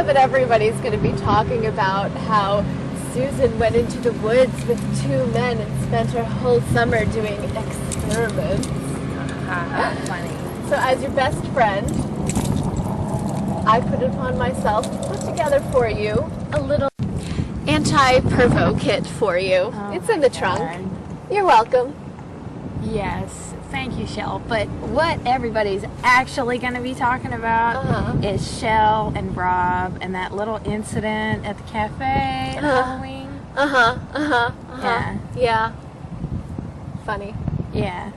bet everybody's going to be talking about how Susan went into the woods with two men and spent her whole summer doing experiments. Funny. So as your best friend, I put it upon myself to put together for you a little anti-pervo kit for you. Oh, it's in the trunk. You're welcome. Yes, thank you, Shell. But what everybody's actually going to be talking about is Shell and Rob and that little incident at the cafe at Halloween. Yeah. Funny. Yeah.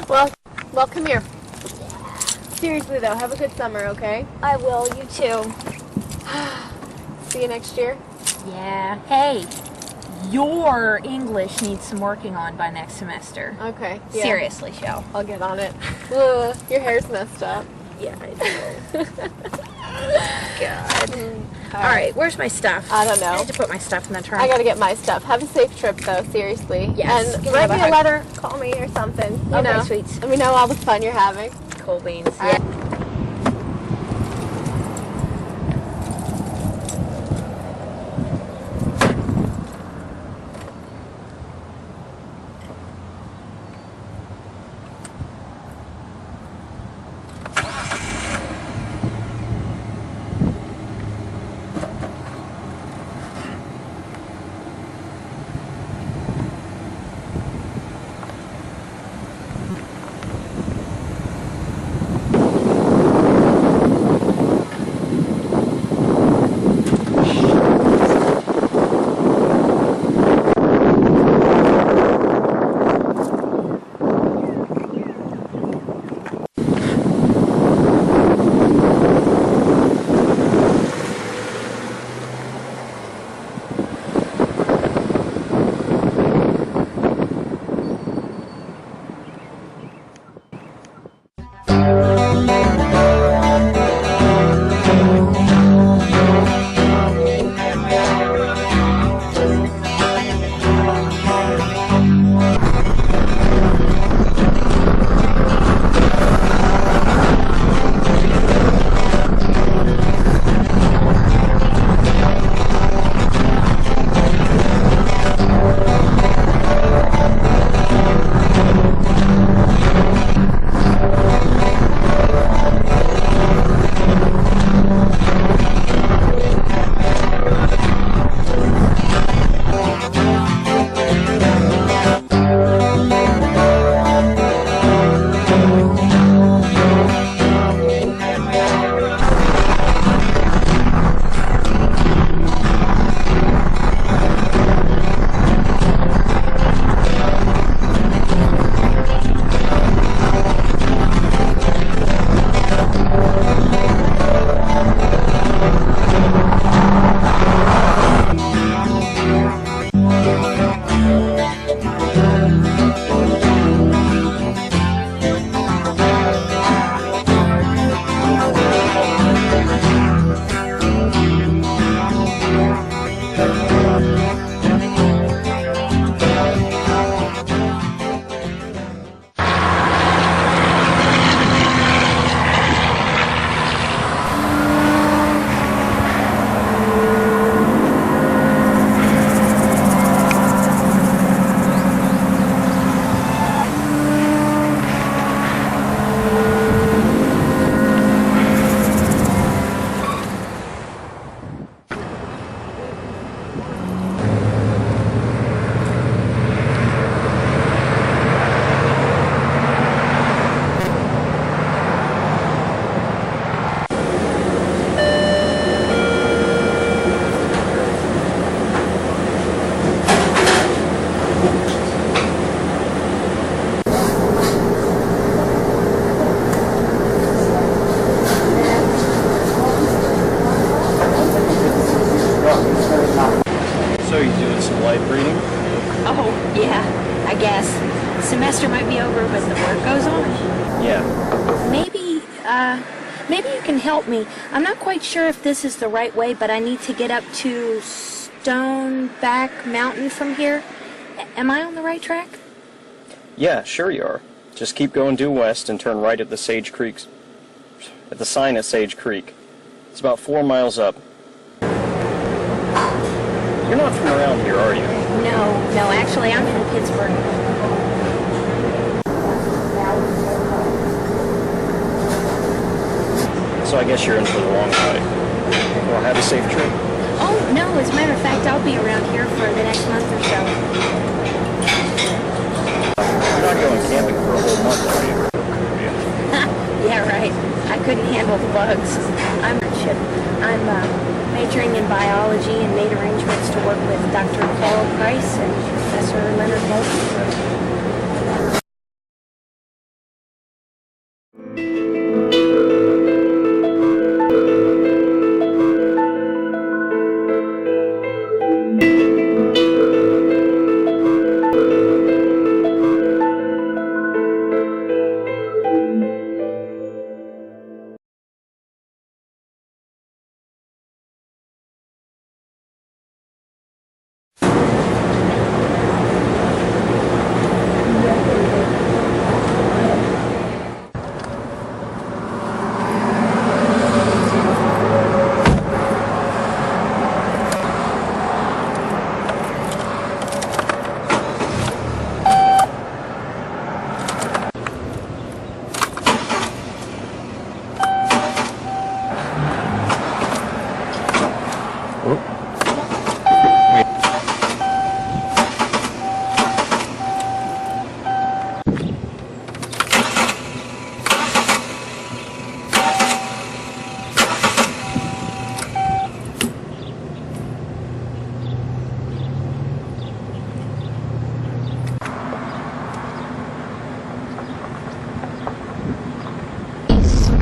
Well, come here. Seriously though, have a good summer, okay? I will. You too. See you next year. Yeah. Hey, your English needs some working on by next semester. Okay. Yeah. Seriously, Shell. I'll get on it. Ugh, your hair's messed up. Yeah, I do. God. All right, where's my stuff? I don't know. I had to put my stuff in the trunk. I gotta get my stuff. Have a safe trip though, seriously. Yes. And write me a letter, call me or something. You know. Sweet. Let me know all the fun you're having. Cool beans. All right. Semester might be over, but the work goes on. Yeah. Maybe you can help me. I'm not quite sure if this is the right way, but I need to get up to Stoneback Mountain from here. Am I on the right track? Yeah, sure you are. Just keep going due west and turn right at the sign at Sage Creek. It's about 4 miles up. You're not from around here, are you? No, actually, I'm from Pittsburgh. So I guess you're in for the long ride. Well, have a safe trip. Oh, no, as a matter of fact, I'll be around here for the next month or so. You're not going camping for a whole month, are you? Yeah, right. I couldn't handle the bugs. I'm majoring in biology and made arrangements to work with Dr. Carl Price and Professor Leonard Moulton.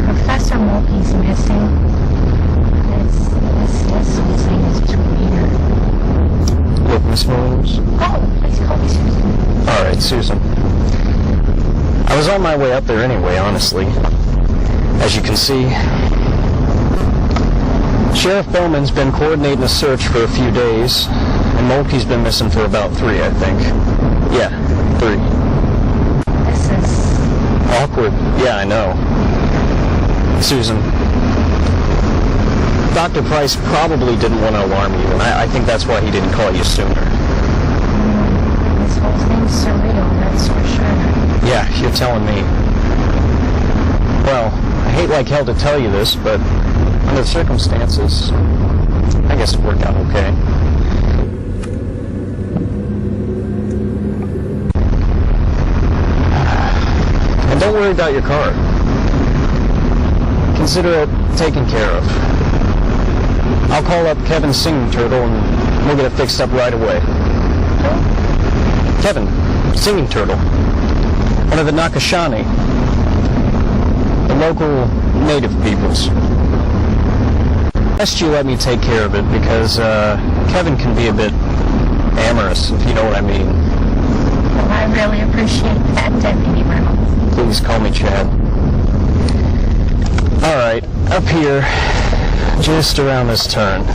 Professor Mulkey's missing. This whole thing is too weird. Look, Miss Williams. Oh, please call me Susan. All right, Susan. I was on my way up there anyway, honestly. As you can see, Sheriff Bowman's been coordinating a search for a few days, and Mulkey's been missing for about 3, I think. Yeah, 3. This is Awkward. Yeah, I know. Susan, Dr. Price probably didn't want to alarm you, and I think that's why he didn't call you sooner. This whole thing's surreal, that's for sure. Yeah, you're telling me. Well, I hate like hell to tell you this, but under the circumstances, I guess it worked out okay. And don't worry about your car. Consider it taken care of. I'll call up Kevin Singing Turtle and we'll get it fixed up right away. Kevin, Singing Turtle. One of the Nakashani. The local native peoples. Best you let me take care of it because Kevin can be a bit amorous, if you know what I mean. Well, I really appreciate that, Deputy Reynolds. Please call me Chad. All right, up here, just around this turn.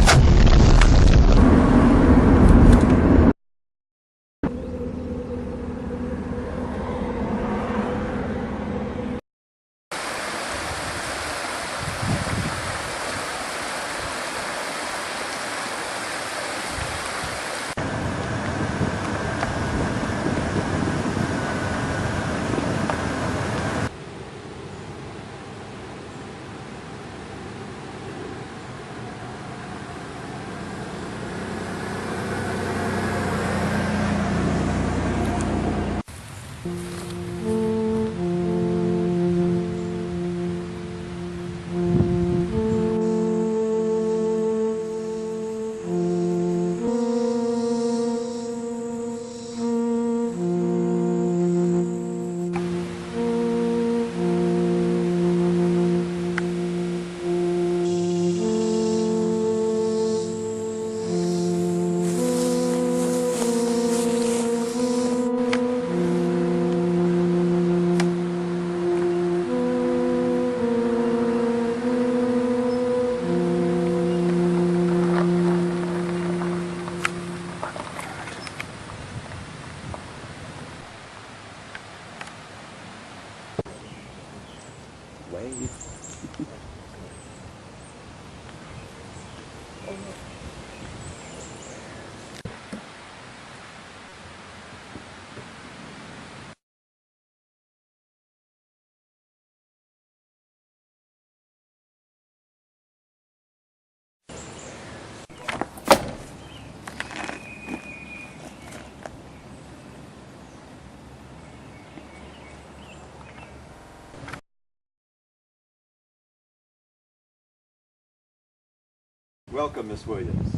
Welcome, Miss Williams.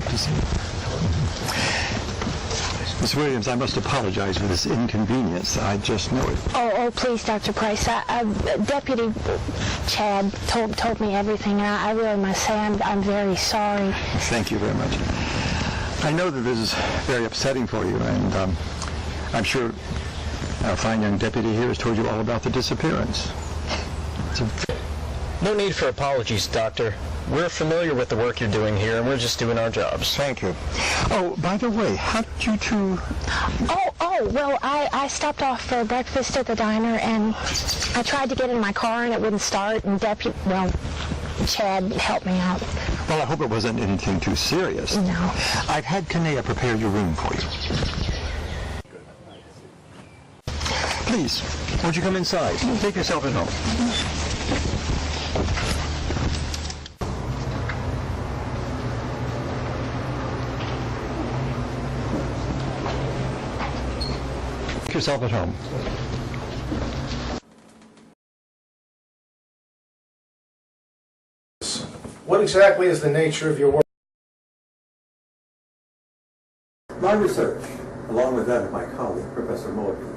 Miss Williams, I must apologize for this inconvenience. I just know it. Oh, please, Dr. Price. Deputy Chad told me everything, and I really must say I'm very sorry. Thank you very much. I know that this is very upsetting for you, and I'm sure our fine young deputy here has told you all about the disappearance. No need for apologies, Doctor. We're familiar with the work you're doing here, and we're just doing our jobs. Thank you. Oh, by the way, how did you two... Well, I stopped off for breakfast at the diner, and I tried to get in my car, and it wouldn't start, and Chad helped me out. Well, I hope it wasn't anything too serious. No. I've had Kanea prepare your room for you. Please, won't you come inside? Take yourself in home. Make yourself at home. What exactly is the nature of your work? My research, along with that of my colleague, Professor Morgan,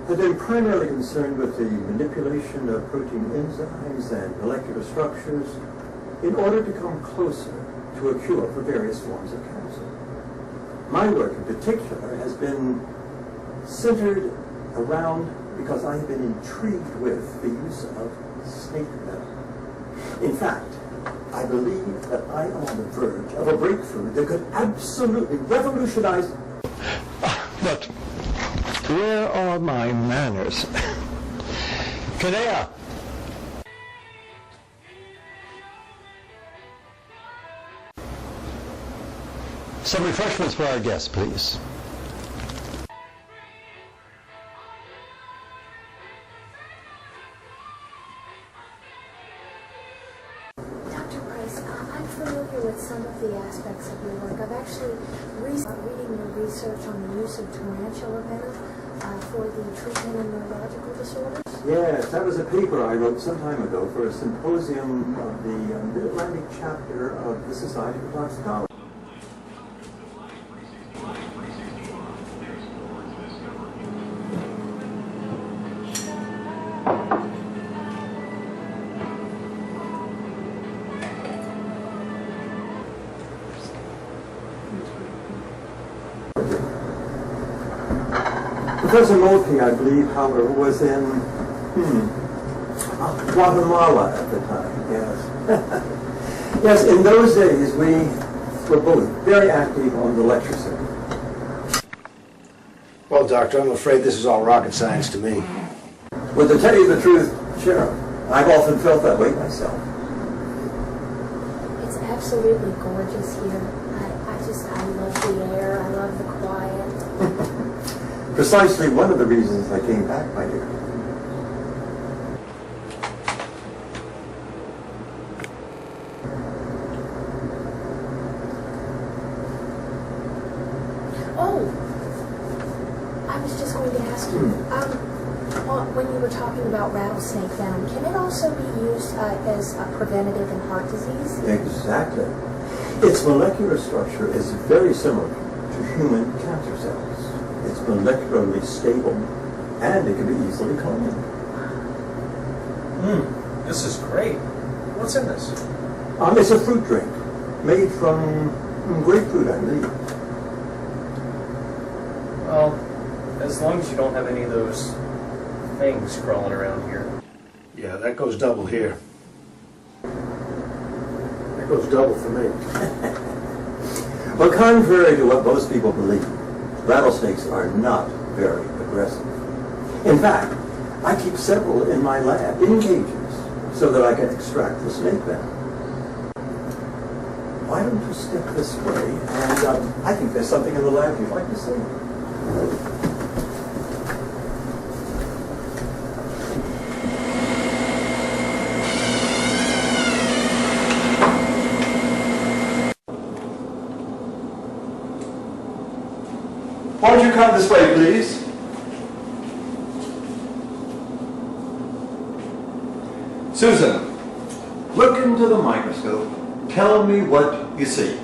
has been primarily concerned with the manipulation of protein enzymes and molecular structures in order to come closer to a cure for various forms of cancer. My work in particular has been centered around, because I have been intrigued with the use of snake venom. In fact, I believe that I am on the verge of a breakthrough that could absolutely revolutionize... But where are my manners? Kanea! Some refreshments for our guests, please. Dr. Price, I'm familiar with some of the aspects of your work. I've actually reading your research on the use of tarantula venom for the treatment of neurological disorders. Yes, that was a paper I wrote some time ago for a symposium of the Mid-Atlantic chapter of the Society for Toxicology. Professor Moltke, I believe, however, was in Guatemala at the time, yes. Yes, in those days we were both very active on the lecture circuit. Well, Doctor, I'm afraid this is all rocket science to me. Well, to tell you the truth, Sheriff, I've often felt that way myself. It's absolutely gorgeous here. I love the air, I love the quiet. Precisely one of the reasons I came back, my dear. Oh, I was just going to ask you, when you were talking about rattlesnake venom, can it also be used as a preventative in heart disease? Exactly. Its molecular structure is very similar to human cancer cells. It's molecularly stable, and it can be easily cloned. This is great. What's in this? It's a fruit drink made from grapefruit, I believe. Well, as long as you don't have any of those things crawling around here. Yeah, that goes double here. That goes double for me. Well, contrary to what most people believe, rattlesnakes are not very aggressive. In fact, I keep several in my lab, in cages, so that I can extract the snake venom. Why don't you step this way, and I think there's something in the lab you'd like to see. Why don't you come this way, please? Susan, look into the microscope. Tell me what you see.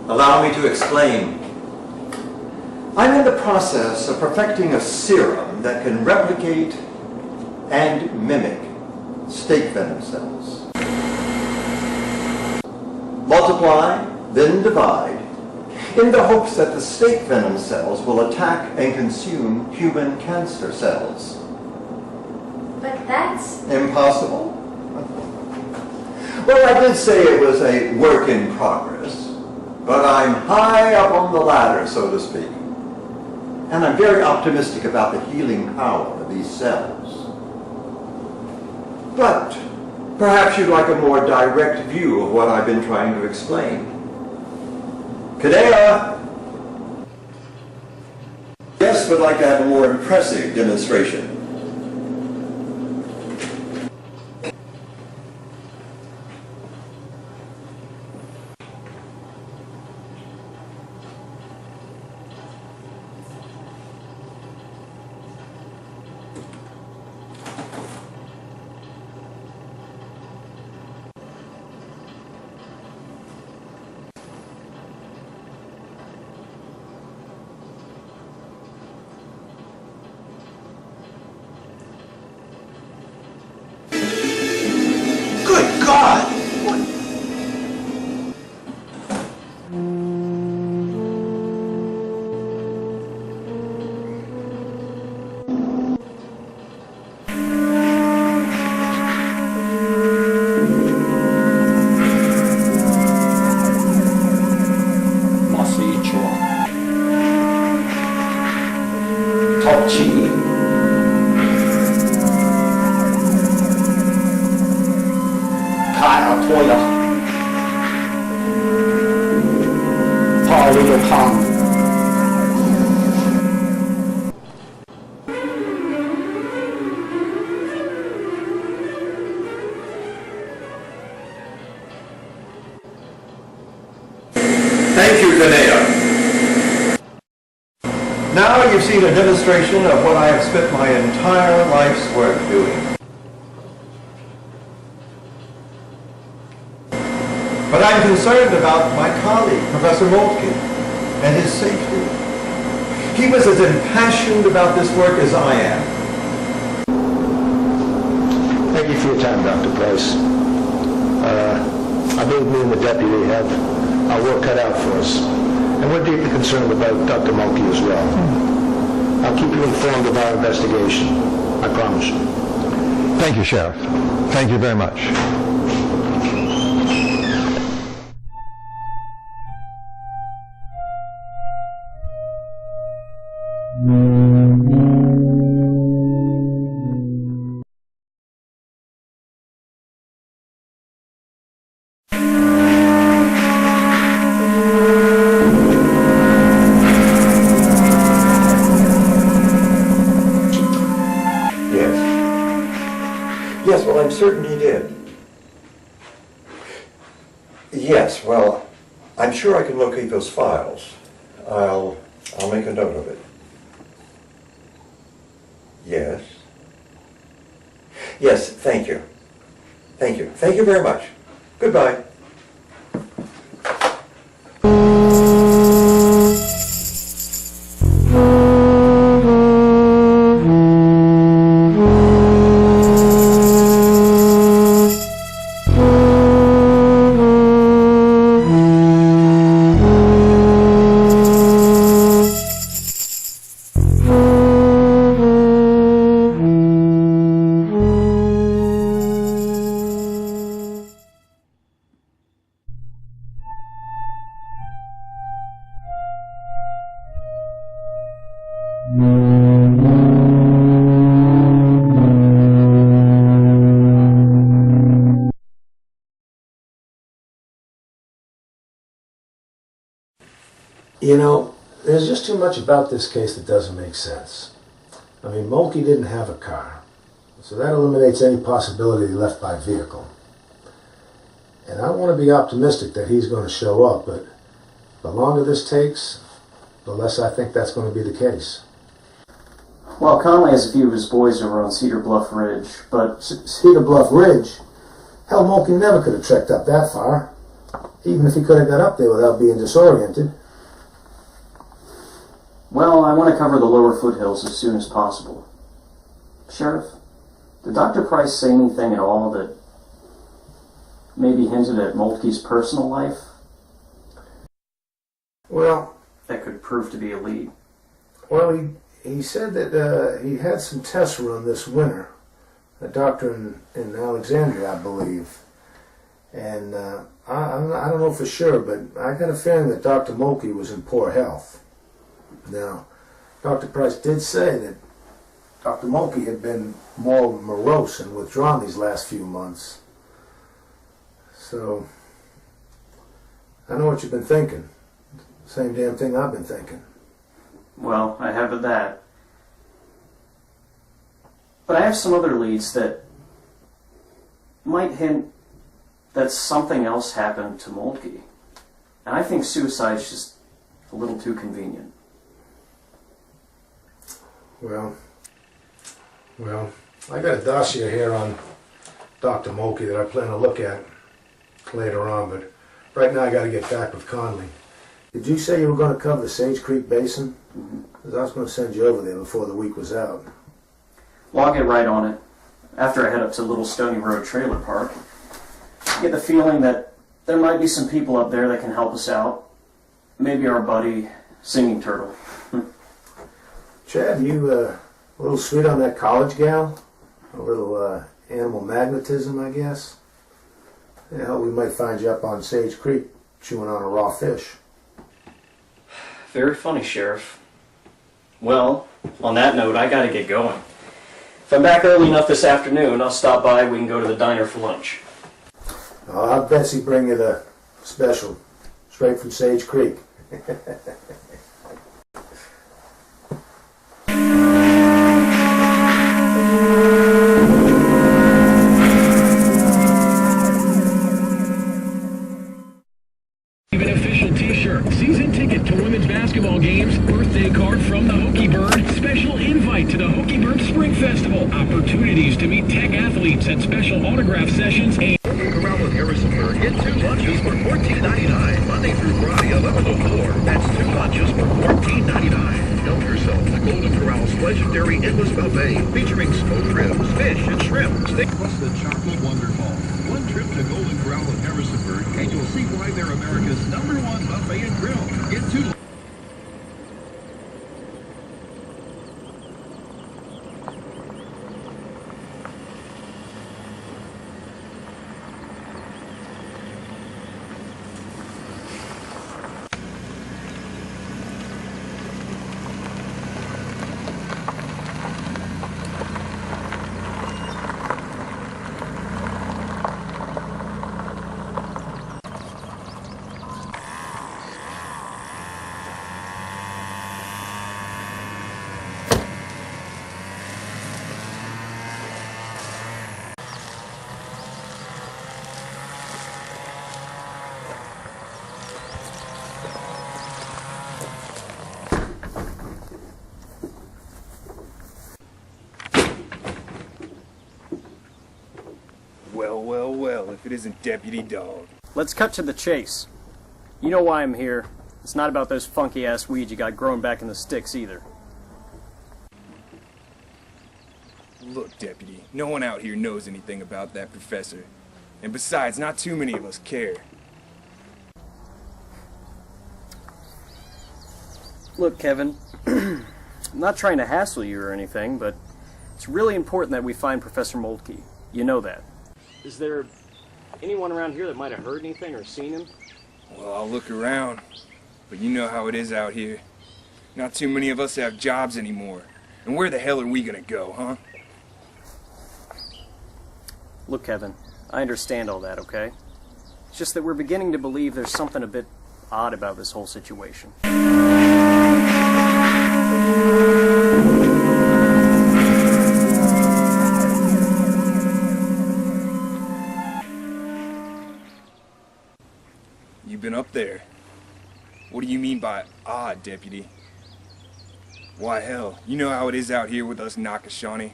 Allow me to explain. I'm in the process of perfecting a serum that can replicate and mimic snake venom cells. Multiply, then divide, in the hopes that the snake venom cells will attack and consume human cancer cells. But that's... Impossible? Well, I did say it was a work in progress, but I'm high up on the ladder, so to speak. And I'm very optimistic about the healing power of these cells. But perhaps you'd like a more direct view of what I've been trying to explain. Kadea! Yes, would like to have a more impressive demonstration. Thank you, Kadea. Now you've seen a demonstration of what I have spent my entire life's work doing. But I'm concerned about my colleague, Professor Moltke, and his safety. He was as impassioned about this work as I am. Thank you for your time, Dr. Price. I believe me and the deputy have our work cut out for us. And we're deeply concerned about Dr. Mulkey as well. I'll keep you informed of our investigation. I promise you. Thank you, Sheriff. Thank you very much. Yes, well, I'm certain he did. Yes, well, I'm sure I can locate those files. I'll make a note of it. Yes. Yes, thank you. Thank you. Thank you very much. Goodbye. You know, there's just too much about this case that doesn't make sense. I mean, Mulkey didn't have a car, so that eliminates any possibility he left by vehicle. And I want to be optimistic that he's going to show up, but The longer this takes, the less I think that's going to be the case. Well, Conley has a few of his boys over on Cedar Bluff Ridge, but... Cedar Bluff Ridge? Hell, Mulkey never could have trekked up that far, even if he could have got up there without being disoriented. Well, I want to cover the lower foothills as soon as possible. Sheriff, did Dr. Price say anything at all that maybe hinted at Moltke's personal life? Well... That could prove to be a lead. Well, he said that he had some tests run this winter. A doctor in Alexandria, I believe. And I don't know for sure, but I got a feeling that Dr. Mulkey was in poor health. Now, Dr. Price did say that Dr. Mulkey had been more morose and withdrawn these last few months. So, I know what you've been thinking. Same damn thing I've been thinking. Well, I have that. But I have some other leads that might hint that something else happened to Moltke. And I think suicide's just a little too convenient. Well, I got a dossier here on Dr. Mulkey that I plan to look at later on, but right now I got to get back with Conley. Did you say you were going to cover the Sage Creek Basin? Because I was going to send you over there before the week was out. Well, I'll get right on it. After I head up to Little Stony Road Trailer Park, I get the feeling that there might be some people up there that can help us out. Maybe our buddy, Singing Turtle. Chad, you a little sweet on that college gal? A little animal magnetism, I guess? Yeah, hell, we might find you up on Sage Creek chewing on a raw fish. Very funny, Sheriff. Well, on that note, I gotta get going. If I'm back early enough this afternoon, I'll stop by. We can go to the diner for lunch. I'll have Betsy bring you the special, straight from Sage Creek. An official t-shirt, season ticket to women's basketball games, birthday card from the Hokie Bird, special invite to the Hokie Bird Spring Festival, opportunities to meet tech athletes at special autograph sessions, and Corral in Harrisonburg. Get 2 lunches for $14.99, Monday through Friday, 11 to 4. That's 2 lunches for $14.99. Help yourself to Golden Corral's legendary endless buffet, featuring smoked ribs, fish, and shrimp. Plus the chocolate wonderful. One trip to Golden Corral in Harrisonburg, and you'll see why they're America's #1 buffet and grill. Get 2. Well, if it isn't Deputy Dog. Let's cut to the chase. You know why I'm here. It's not about those funky-ass weeds you got growing back in the sticks either. Look, Deputy, no one out here knows anything about that professor. And besides, not too many of us care. Look, Kevin, I'm not trying to hassle you or anything, but it's really important that we find Professor Moltke. You know that. Is there anyone around here that might have heard anything or seen him? Well, I'll look around, but you know how it is out here. Not too many of us have jobs anymore. And where the hell are we gonna go, huh? Look, Kevin, I understand all that, okay? It's just that we're beginning to believe there's something a bit odd about this whole situation. You've been up there. What do you mean by odd, Deputy? Why, hell, you know how it is out here with us Nakashani.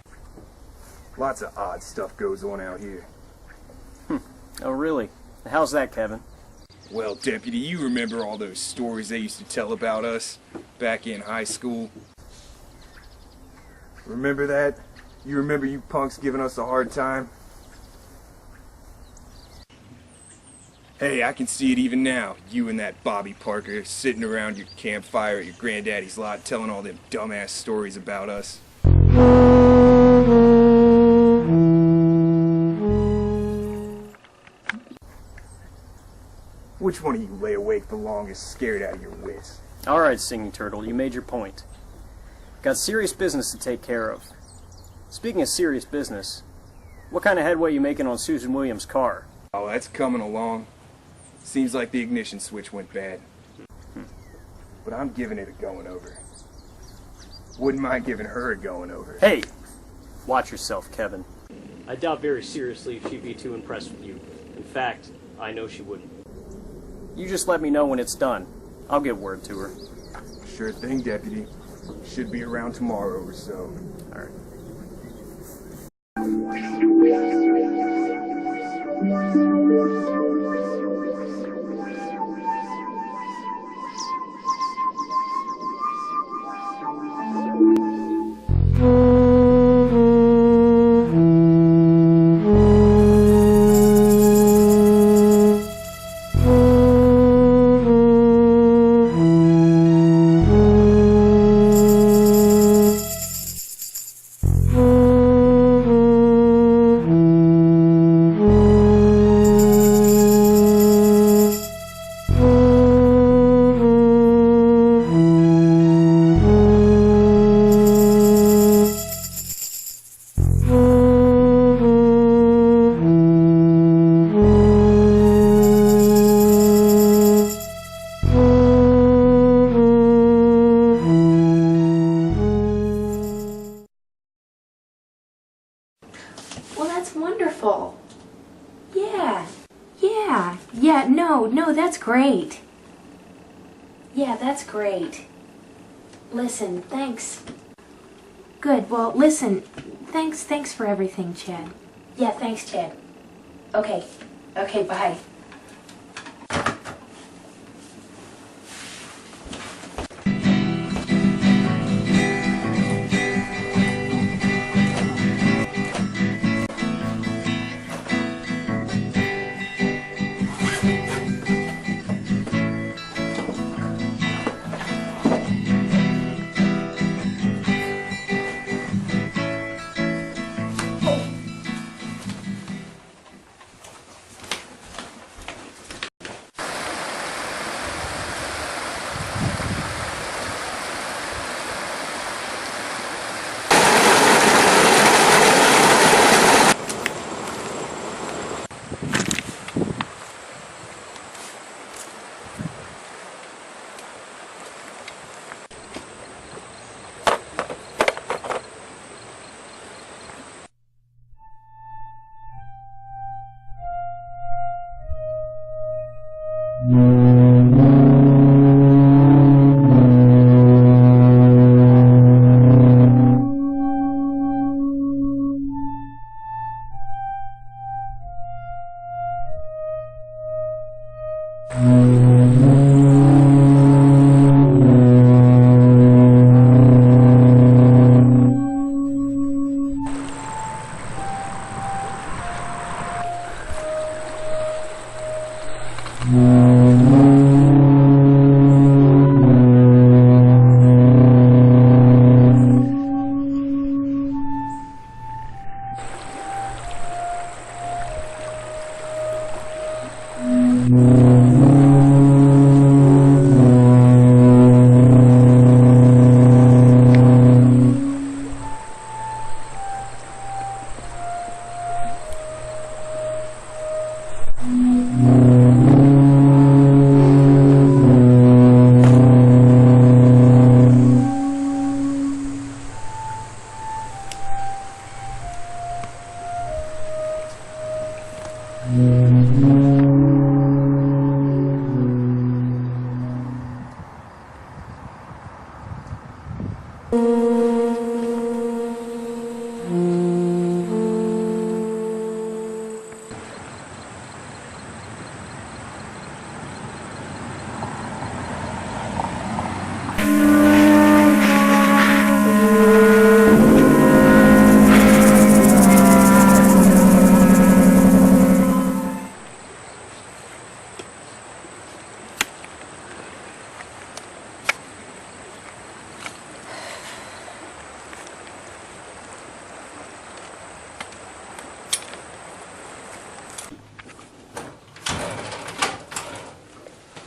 Lots of odd stuff goes on out here. Oh, really? How's that, Kevin? Well, Deputy, you remember all those stories they used to tell about us back in high school? Remember that? You remember you punks giving us a hard time? Hey, I can see it even now. You and that Bobby Parker sitting around your campfire at your granddaddy's lot telling all them dumbass stories about us. Which one of you lay awake the longest scared out of your wits? Alright, Singing Turtle, you made your point. Got serious business to take care of. Speaking of serious business, what kind of headway you making on Susan Williams' car? Oh, that's coming along. Seems like the ignition switch went bad. But I'm giving it a going over. Wouldn't mind giving her a going over. Hey! Watch yourself, Kevin. I doubt very seriously if she'd be too impressed with you. In fact, I know she wouldn't. You just let me know when it's done. I'll get word to her. Sure thing, Deputy. Should be around tomorrow or so. Alright. Well, that's wonderful. Yeah, no, that's great. Yeah, that's great. Listen, thanks. Good, well, listen, thanks for everything, Chad. Yeah, thanks, Chad. Okay, bye.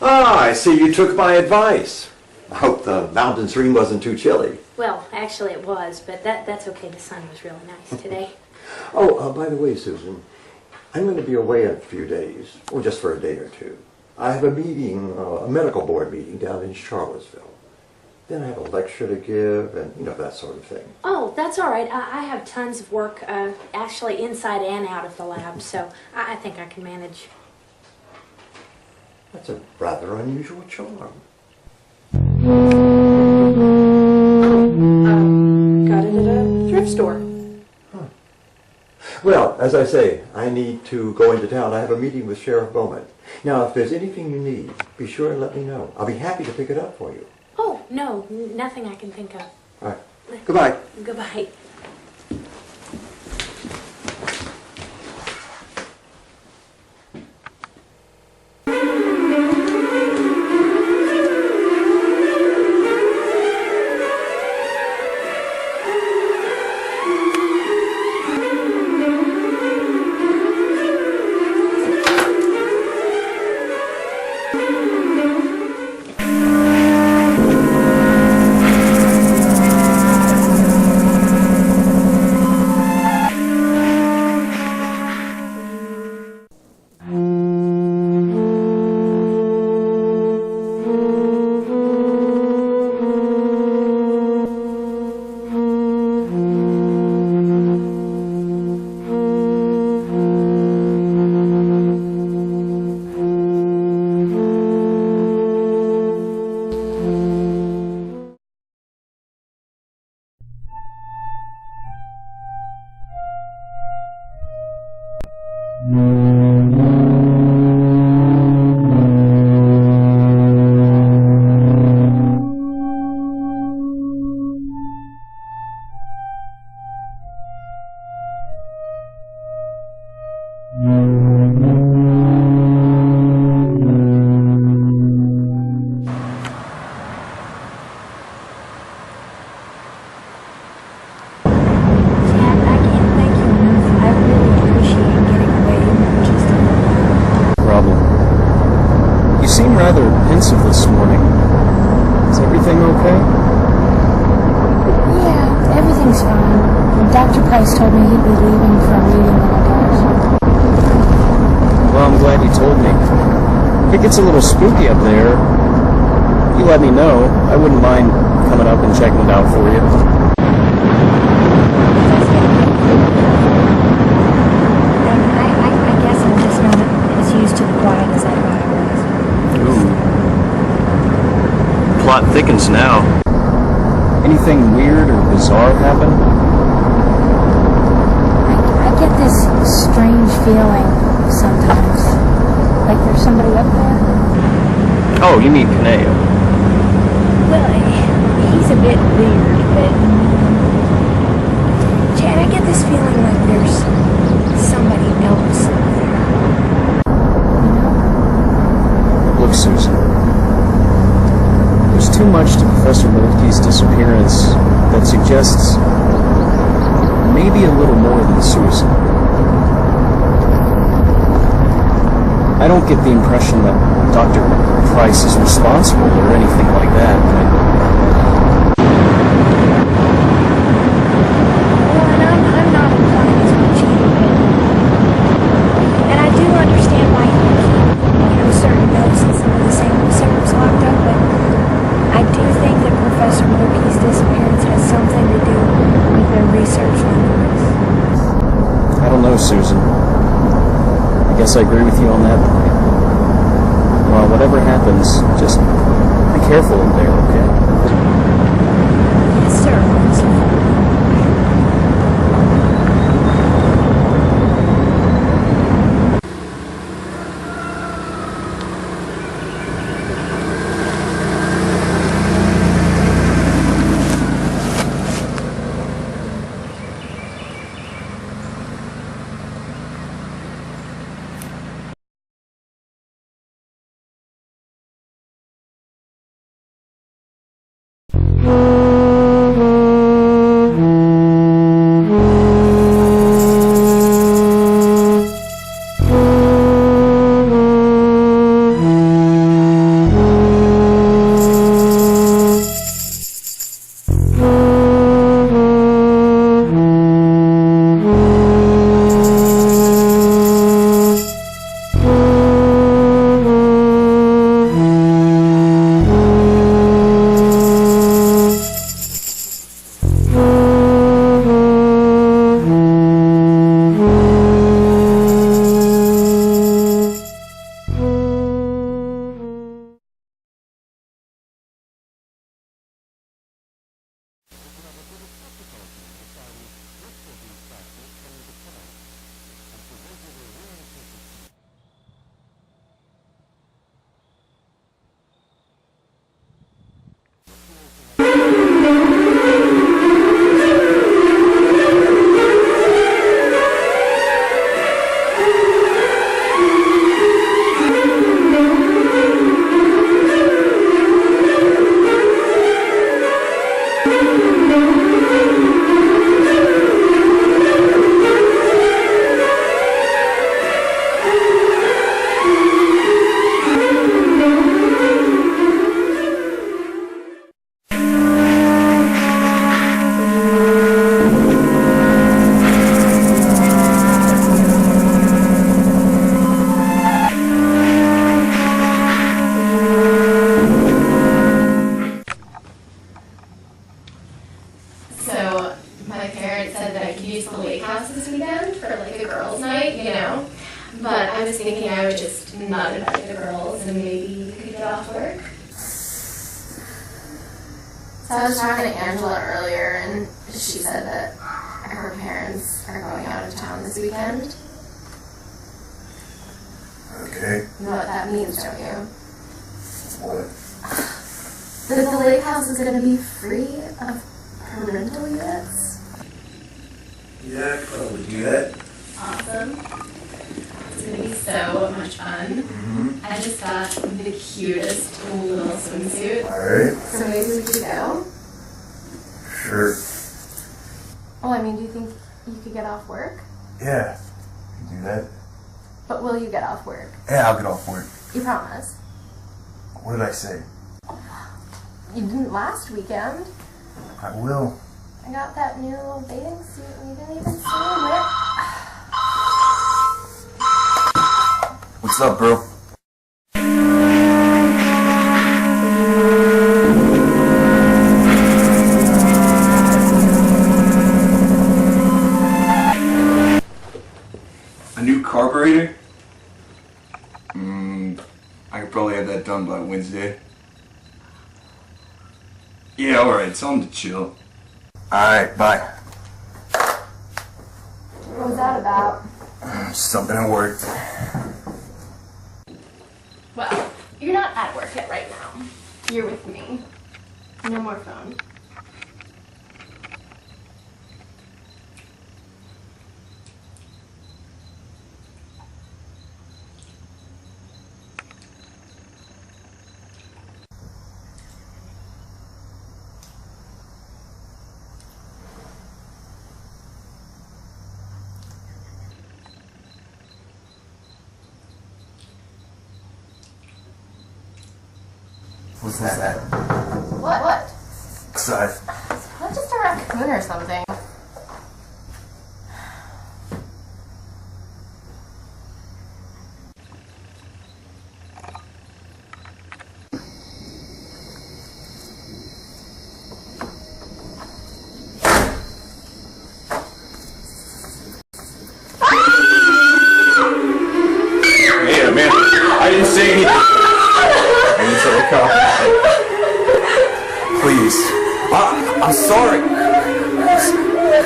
Ah, I see you took my advice. I hope the mountain stream wasn't too chilly. Well, actually it was, but that's okay. The sun was really nice today. Oh, by the way, Susan, I'm going to be away in a few days, or just for a day or two. I have a meeting, a medical board meeting down in Charlottesville. Then I have a lecture to give, and, that sort of thing. Oh, that's all right. I have tons of work, actually inside and out of the lab, so I think I can manage. That's a rather unusual charm. Got it at a thrift store. Huh. Well, as I say, I need to go into town. I have a meeting with Sheriff Bowman. Now, if there's anything you need, be sure and let me know. I'll be happy to pick it up for you. Oh, no, nothing I can think of. All right. Goodbye. Goodbye. Rather pensive this morning. Is everything okay? Yeah, everything's fine. Dr. Price told me he'd be leaving for a meeting when I got. Well, I'm glad you told me. If it gets a little spooky up there, you let me know. I wouldn't mind coming up and checking it out for you. I guess I'm just not as used to the quiet as I thought I was. Plot thickens now. Anything weird or bizarre happen? I get this strange feeling sometimes. Like there's somebody up there. Oh, you mean Kaneo? Well, he's a bit weird, but... Chad, I get this feeling like there's somebody else up there. Look, Susan. There's too much to Professor Moltke's disappearance that suggests maybe a little more than suicide. I don't get the impression that Dr. Price is responsible or anything like that. Well, and I'm not implying as much either, and I do understand why he would keep, certain notes and some of the same reserves locked up, but I do think that Professor Moltke's disappearance has something to do with their research on this. I don't know, Susan. I guess I agree with you on that point. Well, whatever happens, just be careful in there, okay? Yes, sir. So I was talking to Angela earlier, and she said that her parents are going out of town this weekend. Okay. You know what that means, don't you? What? That the lake house is going to be free of parental units. Yeah, I could probably do that. Awesome. It's going to be so much fun. I just got the cutest little swimsuit. Alright. So maybe we could go? Sure. Well, I mean, do you think you could get off work? Yeah. You can do that? But will you get off work? Yeah, I'll get off work. You promise? What did I say? You didn't last weekend. I will. I got that new little bathing suit and you didn't even say where. What's up, bro? A new carburetor? I could probably have that done by Wednesday. Yeah, alright, tell him to chill. Alright, bye. What was that about? Something at work. Well, you're not at work yet right now. You're with me. No more phone. What's that? What? Sorry. Not just a raccoon or something. Hey, man, I didn't say anything. Please. I'm sorry.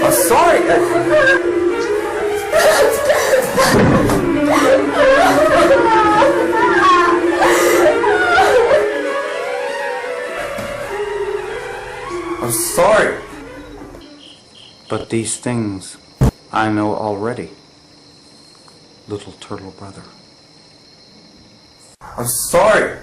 I'm sorry. I'm sorry. But these things I know already, little turtle brother. I'm sorry.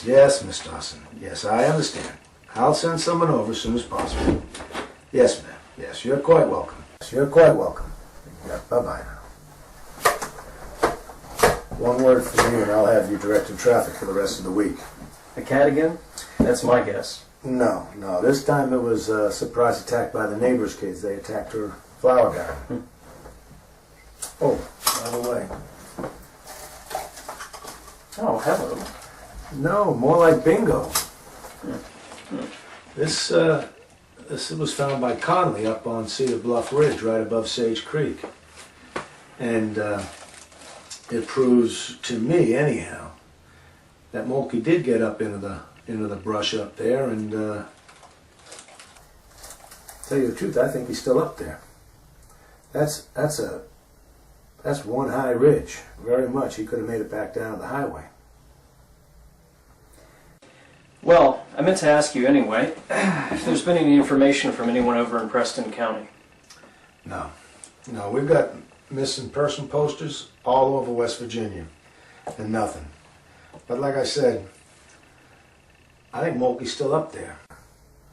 Yes, Miss Dawson. Yes, I understand. I'll send someone over as soon as possible. Yes, ma'am. Yes, you're quite welcome. Yes, you're quite welcome. Yeah, bye-bye now. One word from you and I'll have you directing traffic for the rest of the week. A cat again? That's my guess. No. This time it was a surprise attack by the neighbor's kids. They attacked her flower garden. Oh, by the way. Oh, hello. No, more like bingo. This was found by Conley up on Cedar Bluff Ridge, right above Sage Creek. And it proves to me, anyhow, that Mulkey did get up into the brush up there, and tell you the truth, I think he's still up there. That's one high ridge. Very much. He could have made it back down to the highway. Well, I meant to ask you anyway, if there's been any information from anyone over in Preston County. No. No, we've got missing person posters all over West Virginia, and nothing. But like I said, I think Mulkey's still up there.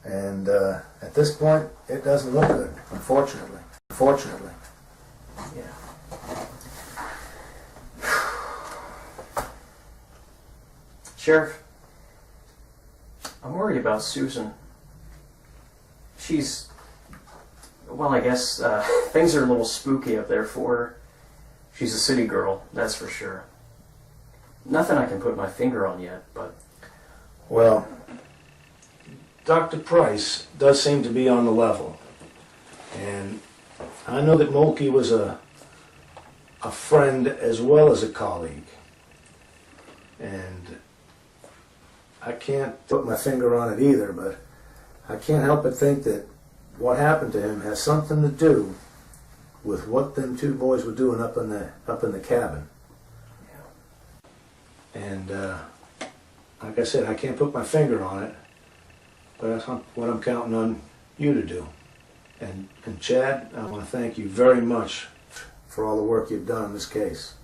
And at this point, it doesn't look good, unfortunately. Unfortunately. Yeah. Sheriff, I'm worried about Susan. She's, well, I guess things are a little spooky up there for her. She's a city girl, that's for sure. Nothing I can put my finger on yet, but... Well, Dr. Price does seem to be on the level. And I know that Mulkey was a friend as well as a colleague. And I can't put my finger on it either, but I can't help but think that what happened to him has something to do with what them two boys were doing up in the cabin. And like I said, I can't put my finger on it, but that's what I'm counting on you to do. And Chad, I want to thank you very much for all the work you've done in this case.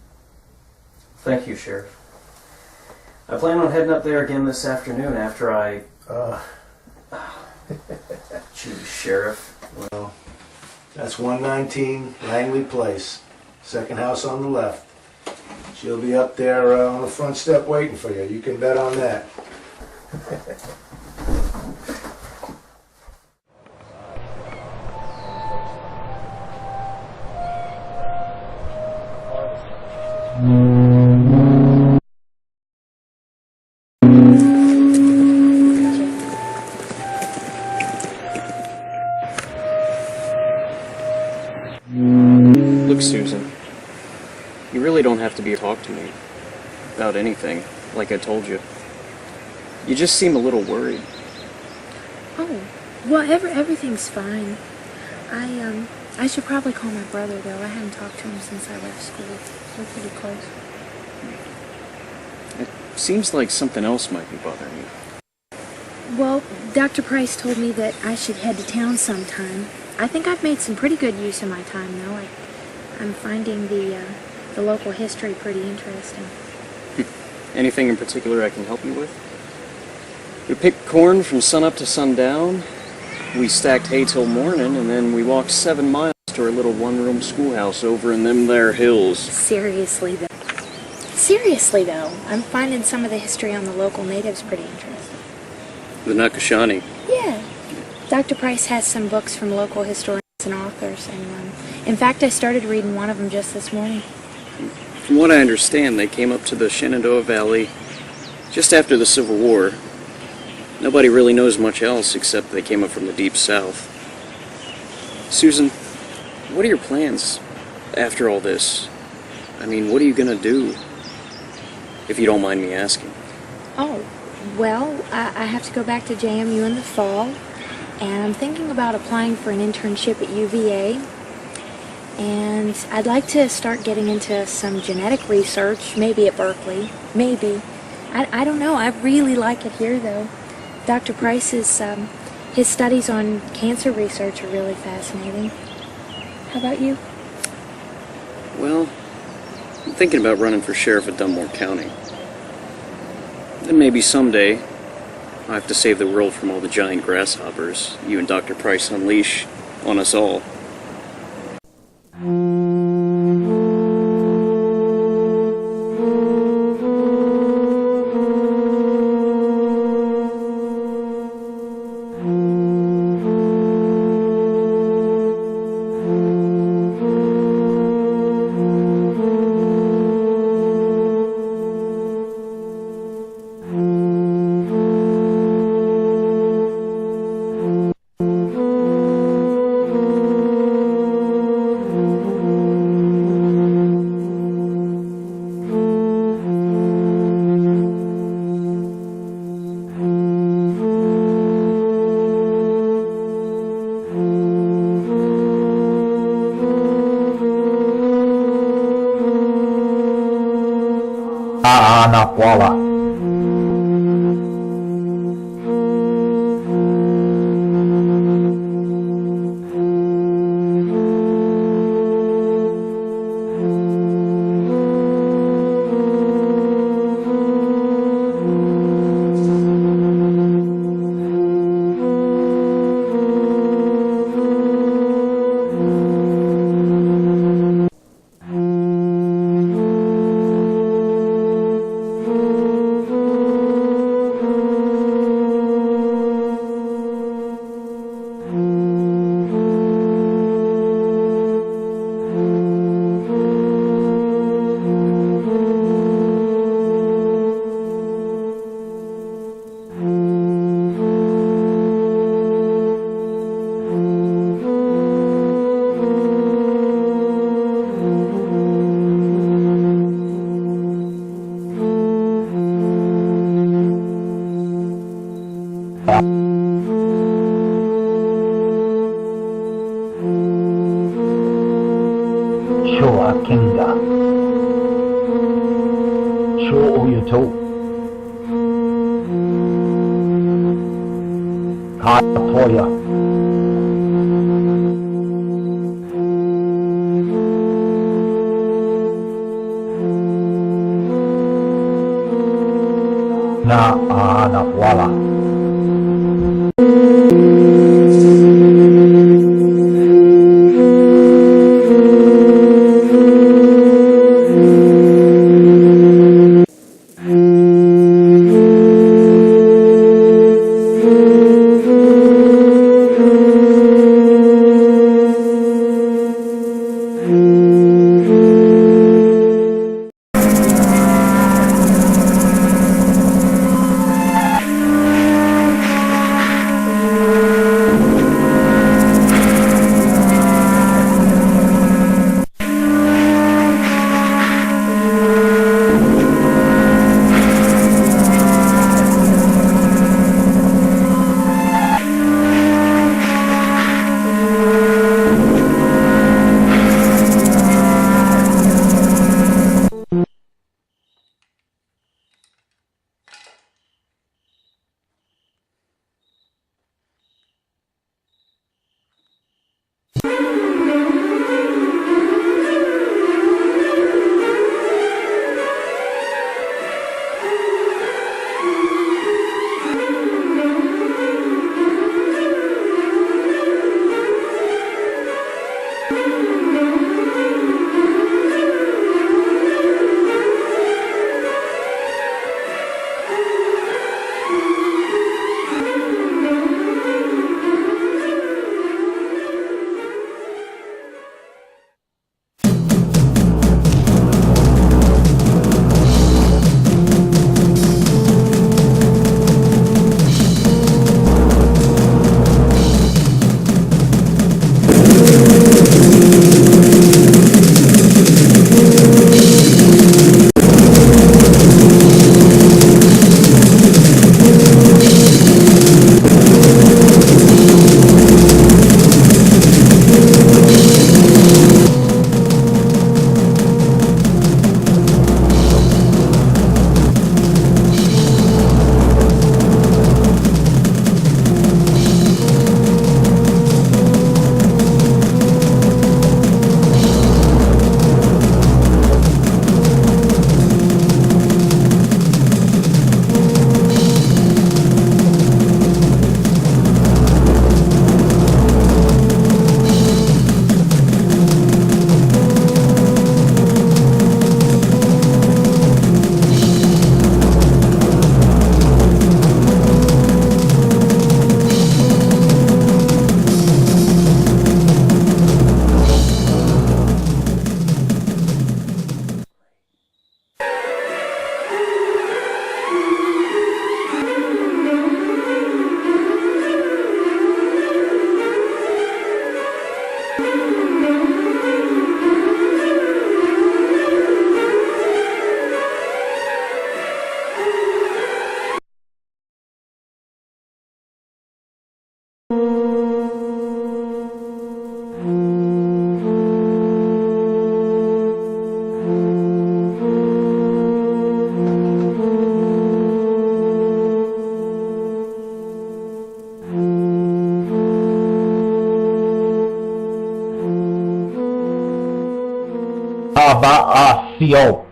Thank you, Sheriff. I plan on heading up there again this afternoon after I... Geez, Sheriff. Well, that's 119 Langley Place, second house on the left. She'll be up there on the front step waiting for you. You can bet on that. Look, Susan, you really don't have to be talk to me about anything, like I told you. You just seem a little worried. Oh, well, everything's fine. I should probably call my brother, though. I haven't talked to him since I left school. We're pretty close. It seems like something else might be bothering you. Well, Dr. Price told me that I should head to town sometime. I think I've made some pretty good use of my time, though. I'm finding the local history pretty interesting. Anything in particular I can help you with? We picked corn from sunup to sundown. We stacked hay till morning, and then we walked 7 miles to our little one-room schoolhouse over in them there hills. Seriously, though, I'm finding some of the history on the local natives pretty interesting. The Nakashani. Yeah. Dr. Price has some books from local historians and authors, and in fact, I started reading one of them just this morning. From what I understand, they came up to the Shenandoah Valley just after the Civil War. Nobody really knows much else except they came up from the Deep South. Susan, what are your plans after all this? I mean, what are you gonna do? If you don't mind me asking. Oh, well, I have to go back to JMU in the fall, and I'm thinking about applying for an internship at UVA. And I'd like to start getting into some genetic research, maybe at Berkeley, maybe. I don't know, I really like it here, though. Dr. Price's, his studies on cancer research are really fascinating. How about you? Well, I'm thinking about running for sheriff of Dunmore County. And maybe someday, I have to save the world from all the giant grasshoppers you and Dr. Price unleash on us all. Chua Kinga. Chua Uyuto. Katoya. Na Wala. Abaacio.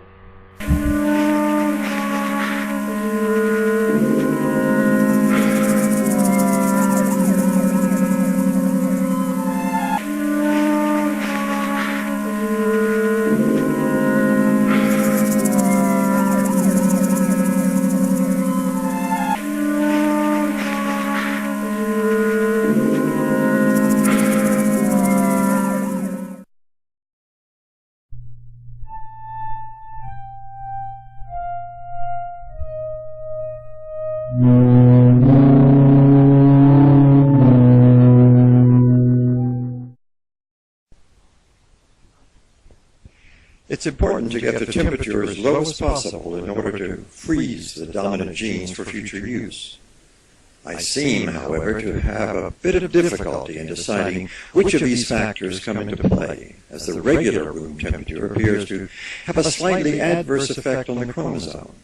It's important to get the temperature as low as possible in order to freeze the dominant genes for future use. I seem, however, to have a bit of difficulty in deciding which of these factors come into play, as the regular room temperature appears to have a slightly adverse effect on the chromosome.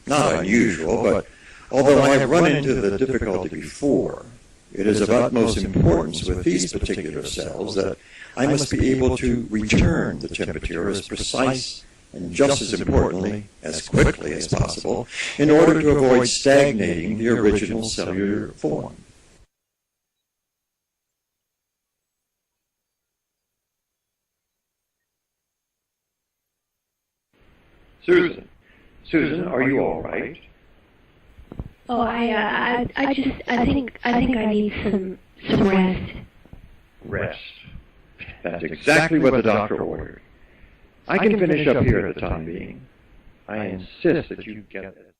Not unusual, but although I have run into the difficulty before, it is of utmost importance with these particular cells that I must be able to return the temperature as precise and just as importantly, as quickly as possible, in order to avoid stagnating the original cellular form. Susan, are you all right? Oh, I think I need some rest. Rest. That's exactly what the doctor ordered. I can finish up here at the time being. I insist that you get it.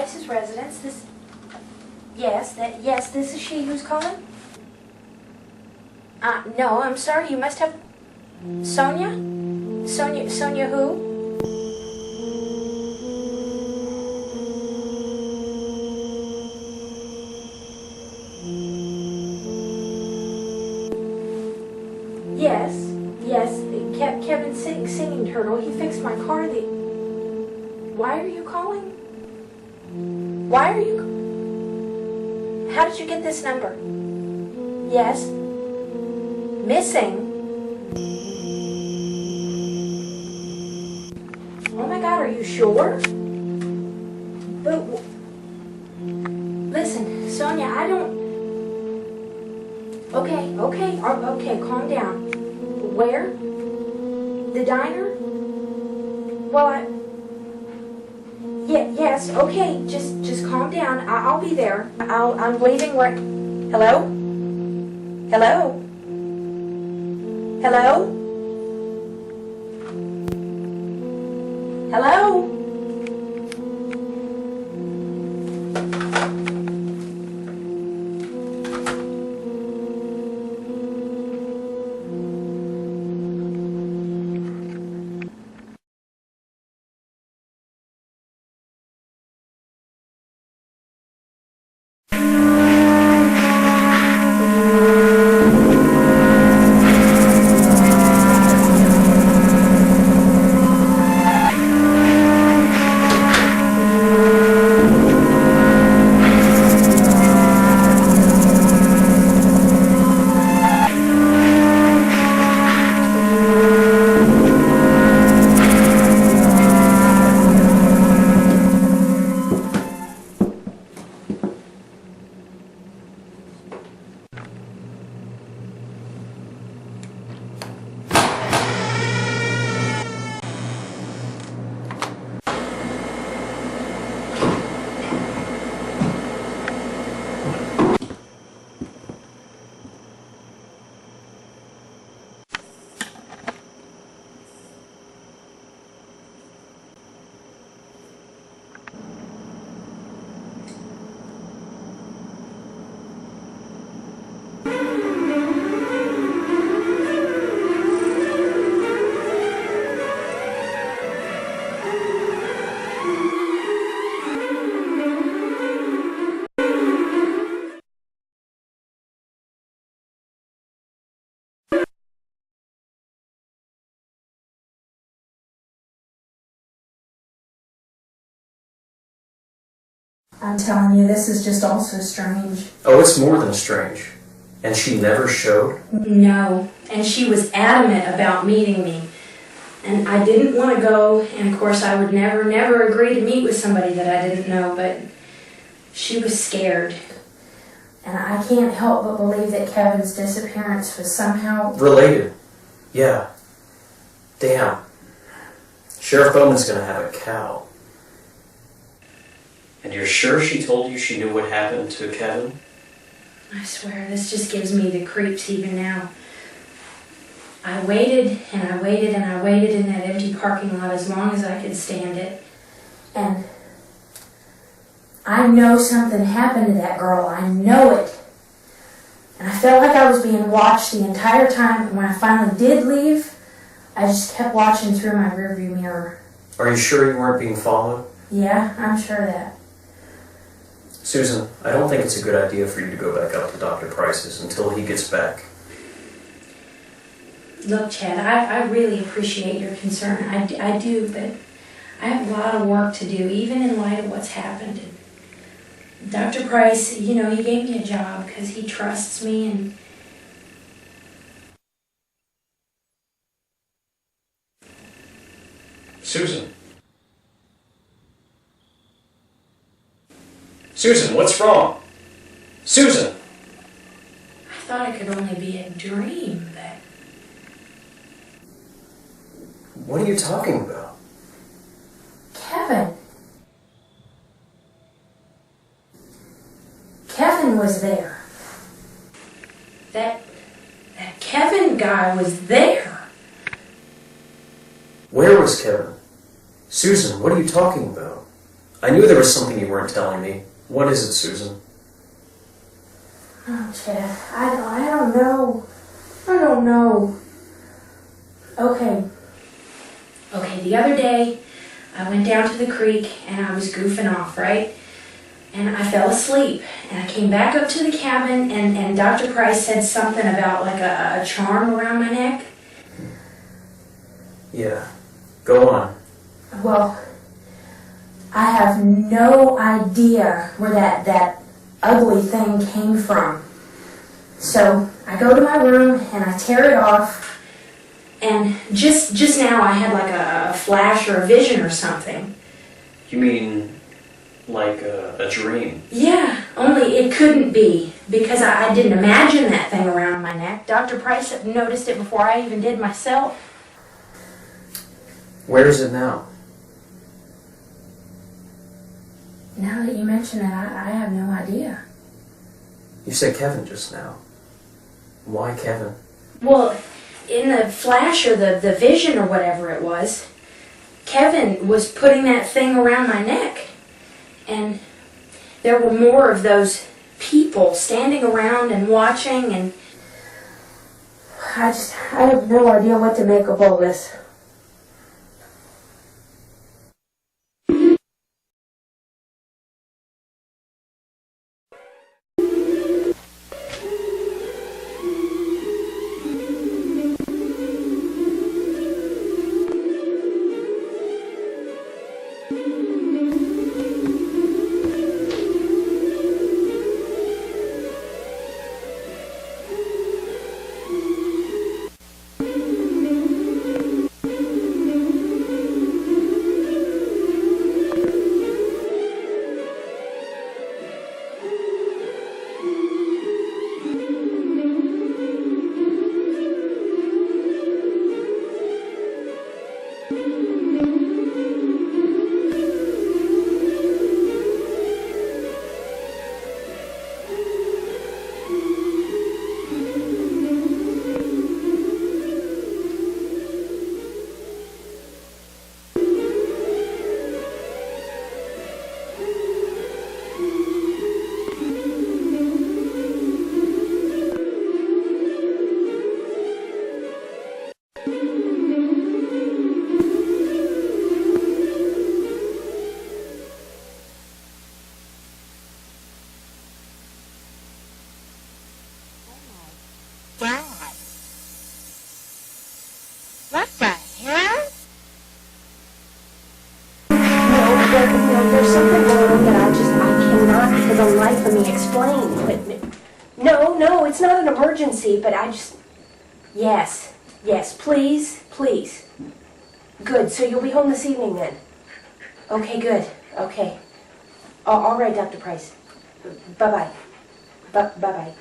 Price's residence. Yes, this is she who's calling? No, I'm sorry, you must have... Sonia? Sonia who? Yes, Kevin Singing Turtle, he fixed my car. Why are you calling? How did you get this number? Yes. Missing? Oh my God, are you sure? But, listen, Sonia, I don't... Okay, calm down. Where? The diner? Well, yes, okay, just calm down. I'll be there. I'm leaving right... Hello? Hello? Hello? Hello? I'm telling you, this is just all so strange. Oh, it's more than strange. And she never showed? No, and she was adamant about meeting me. And I didn't want to go, and of course I would never agree to meet with somebody that I didn't know, but she was scared. And I can't help but believe that Kevin's disappearance was somehow... related. Yeah. Damn. Sheriff Bowman's gonna have a cow. And you're sure she told you she knew what happened to Kevin? I swear, this just gives me the creeps even now. I waited and I waited and I waited in that empty parking lot as long as I could stand it. And I know something happened to that girl. I know it. And I felt like I was being watched the entire time. And when I finally did leave, I just kept watching through my rearview mirror. Are you sure you weren't being followed? Yeah, I'm sure of that. Susan, I don't think it's a good idea for you to go back up to Dr. Price's until he gets back. Look, Chad, I really appreciate your concern. I do, but I have a lot of work to do, even in light of what's happened. And Dr. Price, you know, he gave me a job because he trusts me and... Susan. Susan, what's wrong? Susan! I thought it could only be a dream, but... What are you talking about? Kevin. Kevin was there. That Kevin guy was there. Where was Kevin? Susan, what are you talking about? I knew there was something you weren't telling me. What is it, Susan? Oh, Chad, I don't know. I don't know. Okay, the other day, I went down to the creek and I was goofing off, right? And I fell asleep. And I came back up to the cabin and Dr. Price said something about like a charm around my neck. Yeah. Go on. Well, I have no idea where that ugly thing came from. So I go to my room and I tear it off. And just now I had like a flash or a vision or something. You mean like a dream? Yeah, only it couldn't be because I didn't imagine that thing around my neck. Dr. Price noticed it before I even did myself. Where is it now? Now that you mention it, I have no idea. You said Kevin just now. Why Kevin? Well, in the flash or the vision or whatever it was, Kevin was putting that thing around my neck. And there were more of those people standing around and watching, and I have no idea what to make of all this. There's something going on that I cannot for the life of me explain. But no, it's not an emergency, but yes, please. Good, so you'll be home this evening then? Okay, good, okay. All right, Dr. Price. Bye-bye. Bye-bye.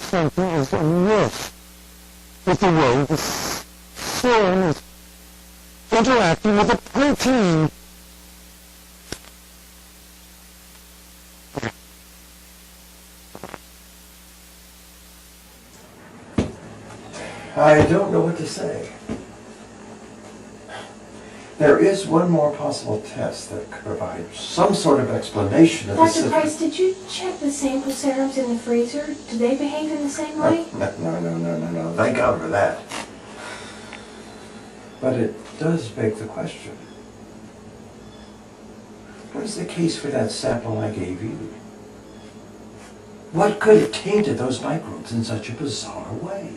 Something is amiss with the way the serum is interacting with the protein. I don't know what to say. There is one more possible test that could provide some sort of explanation of the Dr. Price, did you check the sample serums in the freezer? Do they behave in the same way? No. Thank God for that. But it does beg the question. What is the case for that sample I gave you? What could have tainted those microbes in such a bizarre way?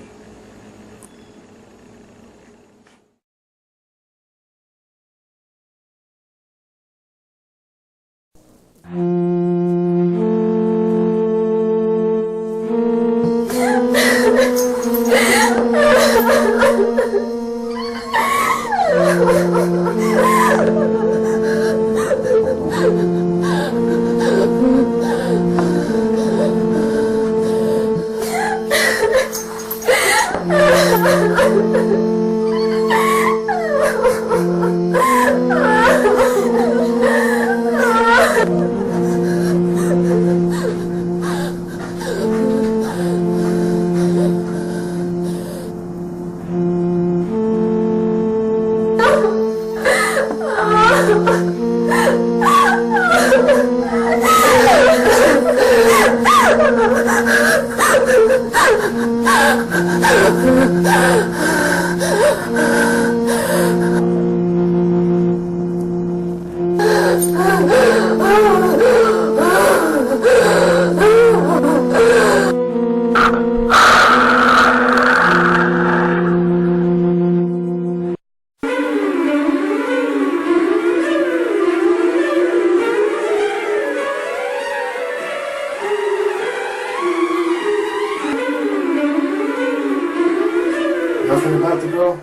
Nothing about the girl?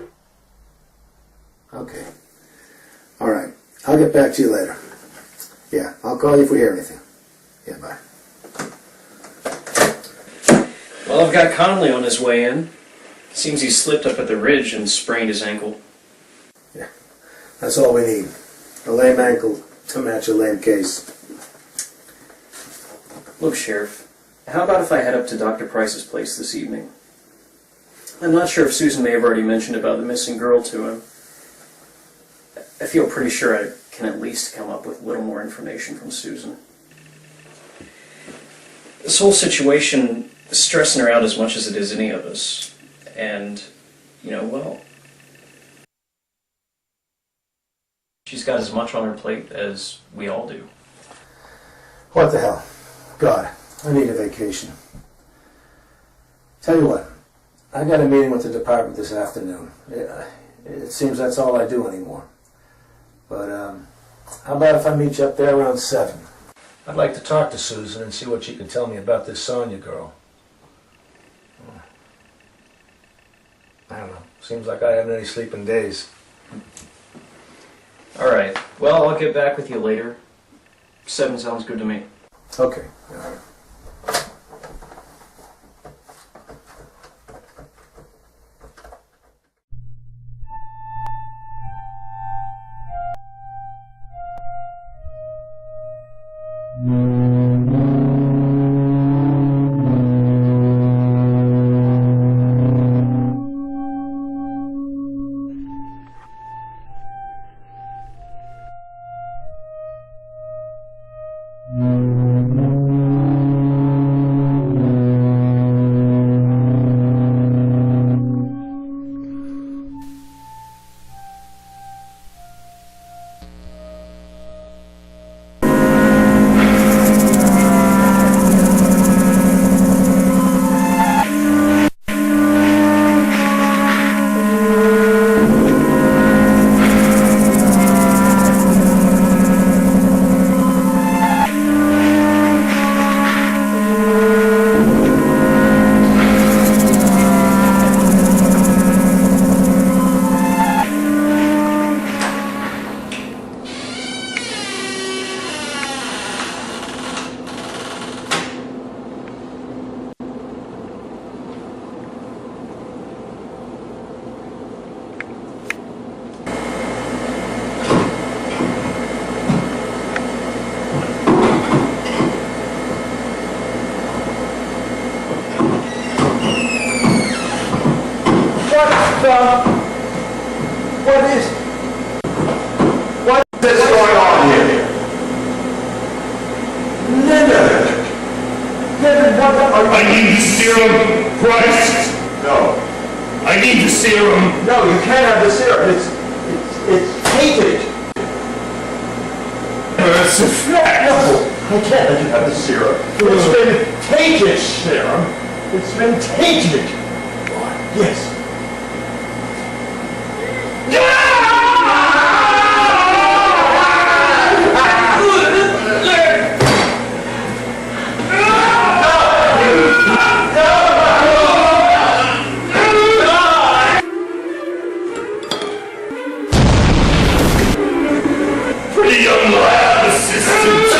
Okay. All right. I'll get back to you later. Yeah, I'll call you if we hear anything. Yeah, bye. Well, I've got Conley on his way in. Seems he slipped up at the ridge and sprained his ankle. Yeah, that's all we need. A lame ankle to match a lame case. Look, Sheriff, how about if I head up to Dr. Price's place this evening? I'm not sure if Susan may have already mentioned about the missing girl to him. I feel pretty sure I can at least come up with a little more information from Susan. This whole situation is stressing her out as much as it is any of us. And, you know, well, she's got as much on her plate as we all do. What the hell? God, I need a vacation. Tell you what, I got a meeting with the department this afternoon. It seems that's all I do anymore. But, how about if I meet you up there around 7? I'd like to talk to Susan and see what she can tell me about this Sonia girl. I don't know. Seems like I haven't any sleeping days. All right. Well, I'll get back with you later. 7 sounds good to me. Okay. All right. What is it? What is going on here? Leonard! Leonard, what are you... I need the serum, Christ! No. I need the serum. No, you can't have the serum. It's tainted. It's a fact. No, I can't let you have the serum. It's been tainted. Serum? It's been tainted. Yes. Pretty young lab assistant, too.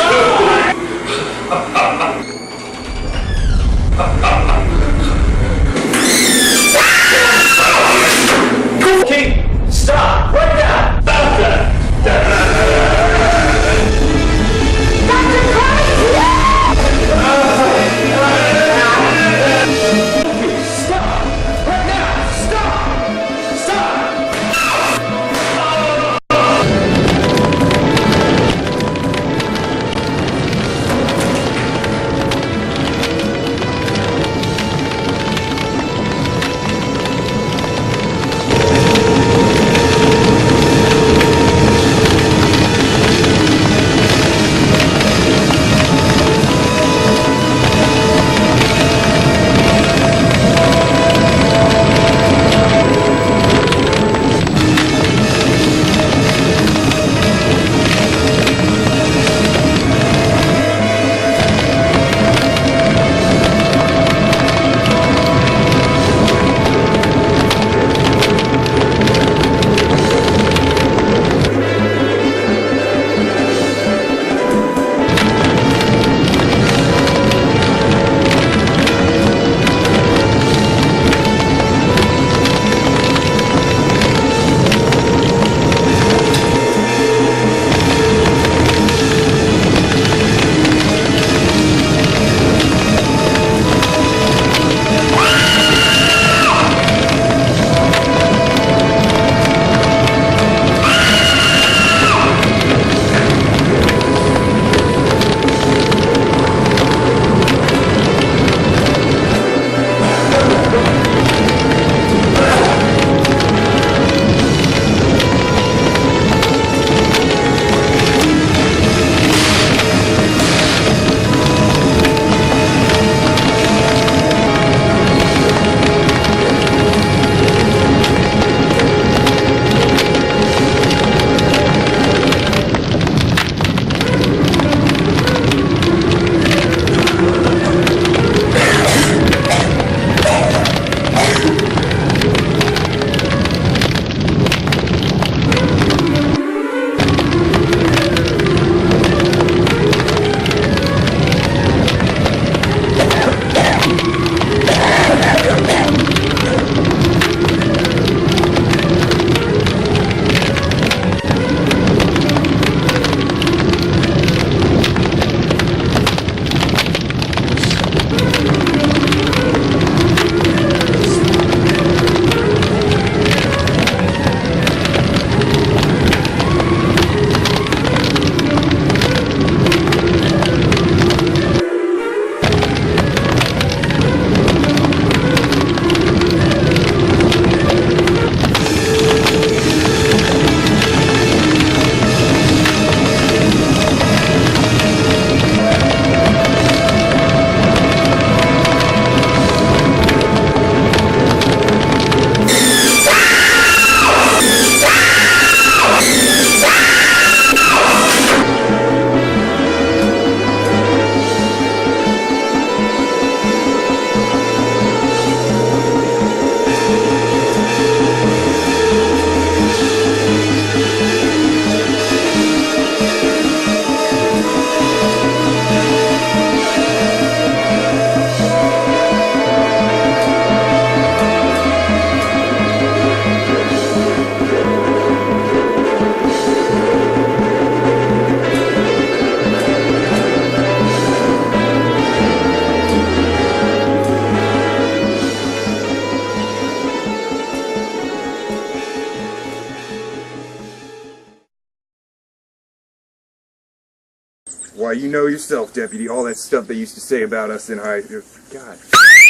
Why, you know yourself, Deputy, all that stuff they used to say about us in high... God.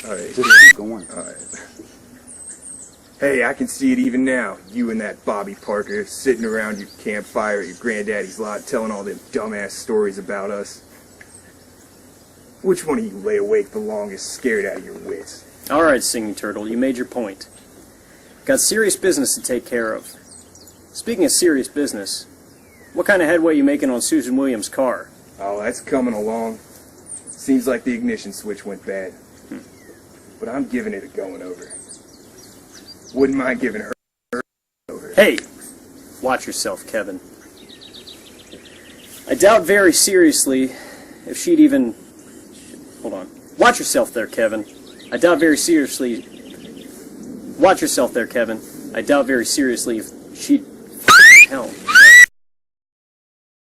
All right. Just keep going. All right. Hey, I can see it even now. You and that Bobby Parker sitting around your campfire at your granddaddy's lot telling all them dumbass stories about us. Which one of you lay awake the longest scared out of your wits? All right, Singing Turtle, you made your point. Got serious business to take care of. Speaking of serious business, what kind of headway you making on Susan Williams' car? Oh, that's coming along. Seems like the ignition switch went bad. But I'm giving it a going over. Wouldn't mind giving her over. Hey! Watch yourself, Kevin. I doubt very seriously if she'd even... Hold on. Watch yourself there, Kevin. I doubt very seriously... Watch yourself there, Kevin. I doubt very seriously if she'd...